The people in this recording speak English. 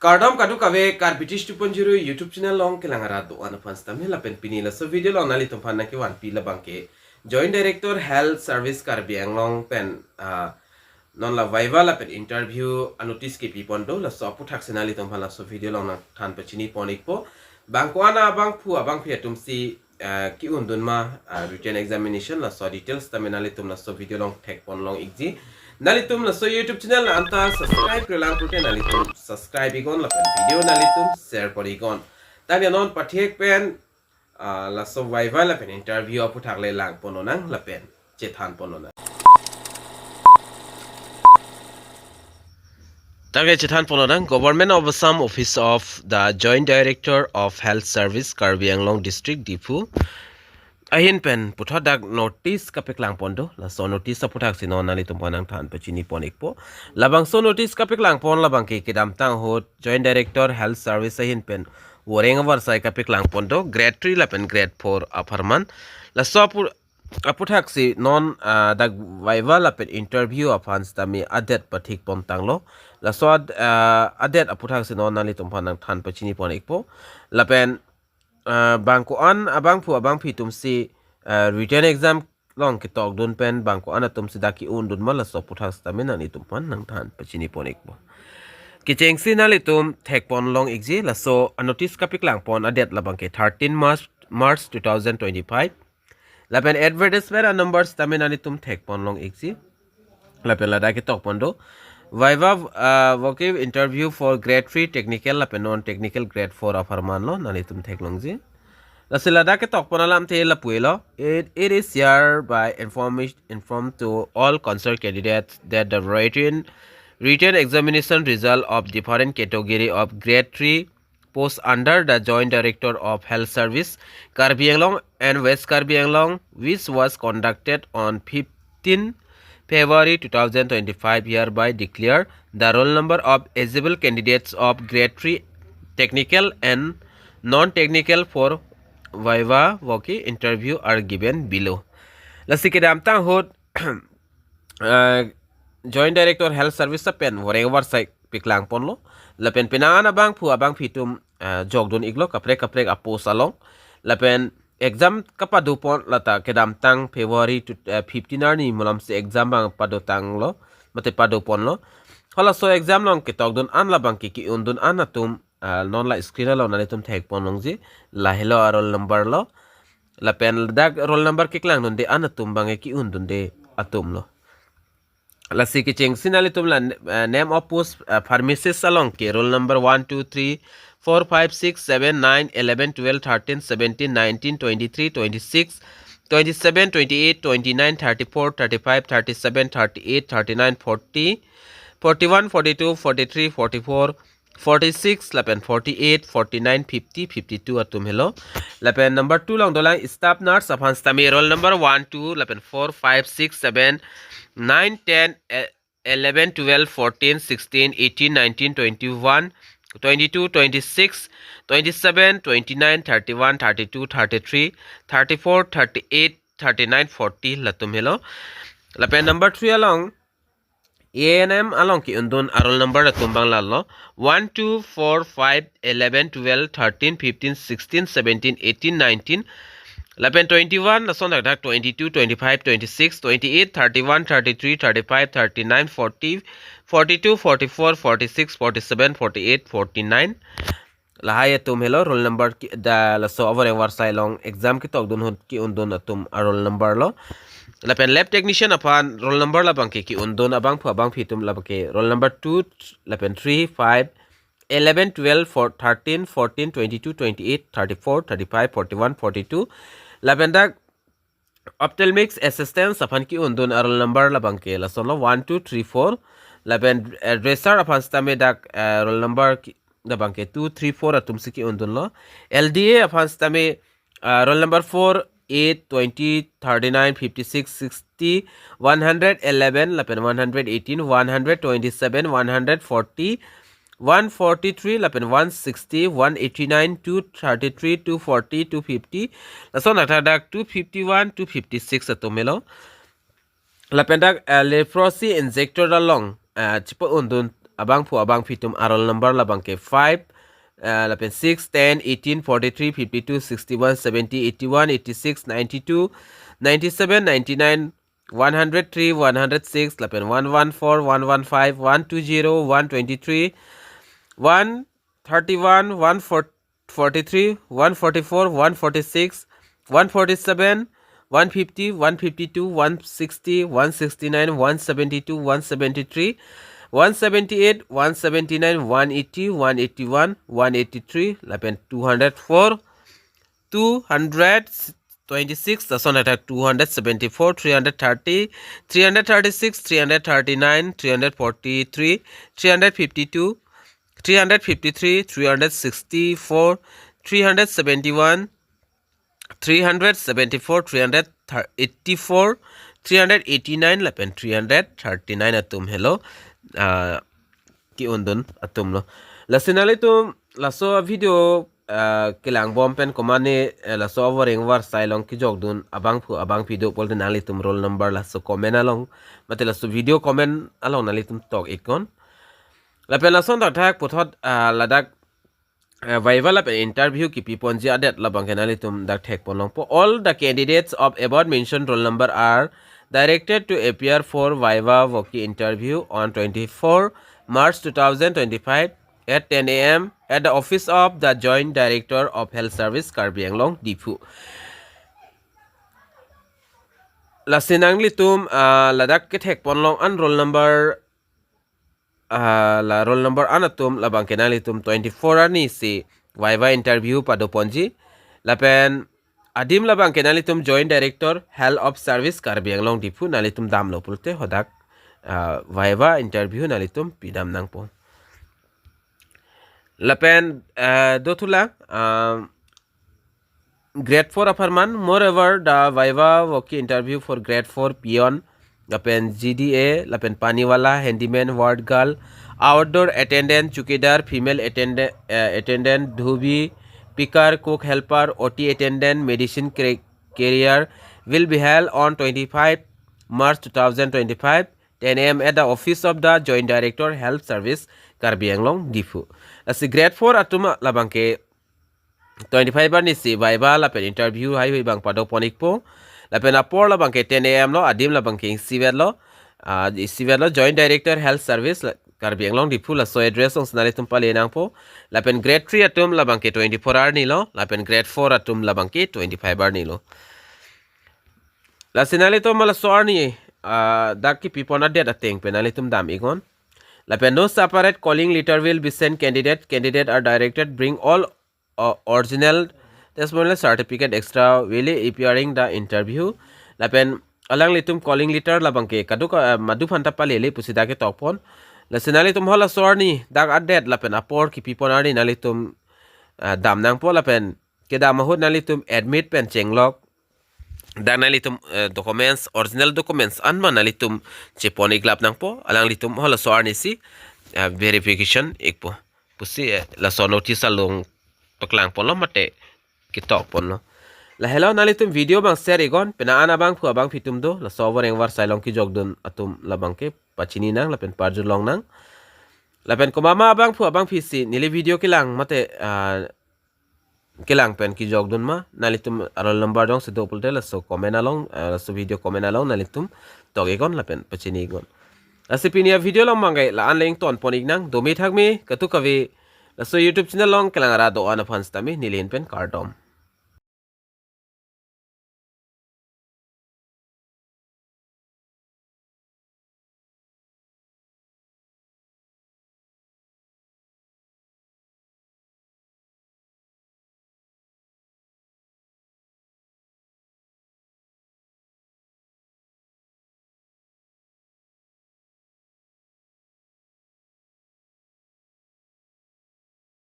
Kardom kadu kave kar British 2.0 YouTube channel long kelangara do an fans tam hela pen pinila so video long nali tum panna ke wan pila bangke Joint Director Health Service Karbi Anglong pen non la viva la pen interview anotis ke pipondo la so APUTHAK senali tum panna so video long na than pachini ponik po bangkwana bang phu abang phe tum si ki undun ma written examination la so details taminali tum la so video long tek pon long igji nalitum la so YouTube channel na anta subscribe kelang pute nalitum subscribe igon la pen video nalitum share korigon tanya non pathek pen la so viva la pen interview APUTHAK le lang pononang la pen chethan ponona target chethan pononang Government of Assam Office of the Joint Director of Health Service Karbi Anglong District diphu ahin pen APUTHAK notice kapek lang pondo la so notice APUTHAK sino nali tumpanang than pachini ponik po labang so notice kapek lang pon labang ke kidam tang ho Joint Director Health Service ahin pen VORENG AVARSAI kapek lang pondo grade 3 la pen grade 4 aparman la so APUTHAK si non dag viva la pen interview afans tami adet pathik pon tanglo la so adet APUTHAK si non nali tumpanang than pachini ponik po la pen bangko an abang phi tum si written exam long ki tok dun pen bangko an tum si daki un dun mala so APUTHAK stamina ni tum pan nang than pachini ponik bo ki cheng si nali tum thek pon long exi la so notice kapik lang pon adet la bangke 13 March 2025 la pen advertisement numbers stamina ni tum thek pon long exi la pen la daki tok pon do Viva-voce interview for grade 3 technical la pen non technical grade 4 afarman lo nani tum thek long ji la silada ke tok panalam the la puelo it is hereby informed to all concerned candidates that the written examination result of different category of grade 3 posts under the Joint Director of Health Service Karbi Anglong and West Karbi Anglong, which was conducted on 15 February 2025 hereby declare the roll number of eligible candidates of grade 3 technical and non-technical for Viva-voce interview are given below. Lasi kidam tang hot Joint Director Health Service sa pen VORENG AVARSAI piklang ponlo la pen pinana bang phu abang phitum jogdun iglo kaprek apos along la pen exam kapadu pon lata kedam tang February 15 ni mulam se exam bang padu tang lo mate padu pon lo hala so exam long ke togdun an la bang ki undun an atum non la screen lo na tum thek pon long ji la hello roll number lo la pen dag roll number ki klang nun de an atum bang ki undun de atum lo la si ki cheng sinali tum la name of post pharmacist along ke roll number 1 2 3 4 5 6 7 9 11 12 13 17 19 23 26 27 28 29 34 35 37 38 39 40 41 42 43 44 46 lapen 48 49 50 52 atum hello lapen number 2 long dolang staff nurse aphan stami roll number 1 2 lapen 4 5 6 7 9 10 11 12 14 16 18 19 21 22 26 27 29 31 32 33 34 38 39 40 latum hello lapen number 3 along ANM along ki undun arol number latum bang lallo 1 2 4 5 11 12 13 15 16 17 18 19 lapen 21 la son dak 22 25 26 28 31 33 35 39 40 42 44 46 47 48 49 la haye tum hello roll number da la so over AVARSAI long exam ki tok dun hot ki undun atum roll number lo lapen lab technician upon roll number la bang ki undun abang phu abang phitum la ke roll number 2 lapen 3 5 11 12 13 14 22 28 34 35 41 42 lapendak ophthalmics assistance upon ki undun roll number la bang ke la solo 1 2 3 4 lapen dresser upon stame dak roll number da bang ke 2 3 4 atum si ki undun lo LDA upon stame roll number 4 8 20 39 56 60 111 lapen 118 127 140 143 lapen 160 189 233 240 250 lason dak 251 256 atomelo lapen dak leprosy injector along chipo undun abang phu abang pitum arol number labang ke 5 lapen 6 10 18 43 52 61 70 81 86 92 97 99 103 106 lapen 114 115 120 123 131 143 144 146 147 150 152 160 169 172 173 178 179 180 181 183 lapen 204 226 tason attack 274 330 336 339 343 352 353 364 371 374 384 389 lapen 339 atum hello ki undun atum lo lasinali tum laso video kilang bompen komane laso VORENG AVARSAI long ki jogdun abang phu abang video pol nali tum roll number laso comment along mate laso video comment along nali tum talk ikon lapen lason tak puthot ladak Viva lab interview ki piponji adet labang kenali tum dak thek ponong po all the candidates of above mentioned roll number are directed to appear for Viva-voce interview on 24 March 2025 at 10 a.m. at the office of the Joint Director of Health Service Karbi Anglong diphu lasinang litum ladak ke thek ponlong an roll number la roll number anatum labang kenali tum 24 ani si Viva interview pado ponji lapen adim labang kenali tum joint director health of service Karbi Anglong diphu nali tum dam lo pulte hodak Viva interview nali tum pidam nang po lapen dotula grade 4 aparman moreover the Viva-voce interview for grade 4 peon lapen GDA lapen paniwala handyman ward girl outdoor attendant chukidar female attendant dhubi picker cook helper OT attendant medicine carrier will be held on 25 March 2025 10 a.m. at the office of the Joint Director Health Service Karbi Anglong diphu as grade 4 atuma labangke 25 bar ni si Viva lapen interview hai bang pado ponik po lapen apor labang ke 10 a.m. lo adim labang ke sivet lo Joint Director Health Service Karbi Anglong diphu la so address ong snali tum pale nang po lapen grade 3 atum labang ke 24 hour ni lo lapen grade 4 atum labang ke 25 hour ni lo la sinali to mala so ni dakki pipona de ateng penali tum dam igon lapen no separate calling letter will be sent candidate are directed bring all original testimonial certificate extra will appearing the interview lapen alang litum calling letter labangke kaduka madu phanta palele pusida ke topon lasenali tum hola sorni dak adet lapen apor ki piponari nalitum damnang po lapen ke damahut nalitum admit pen chenglok danalitum documents original documents anma nalitum cheponi glap nang po alang litum hola sorni si verification ekpo pusi la so notice along paklang pon lo mate kitok pon lo la hello nalitum video bang share igon pena ana bang pu abang pitum do la so VORENG AVARSAI long ki jogdun atum labang ke pachini nang lapen parjun long nang lapen ko mama abang pu abang pisi nili video kilang mate kilang pen ki jogdun ma nalitum arol number dong se do pulte la so comment along la so video comment along nalitum togegon lapen pachini igon asipinia video long mangai la anleng ton ponik nang domi thakmi katu kavi la so YouTube channel long kilang ara do ana fans tami nilin pen cardom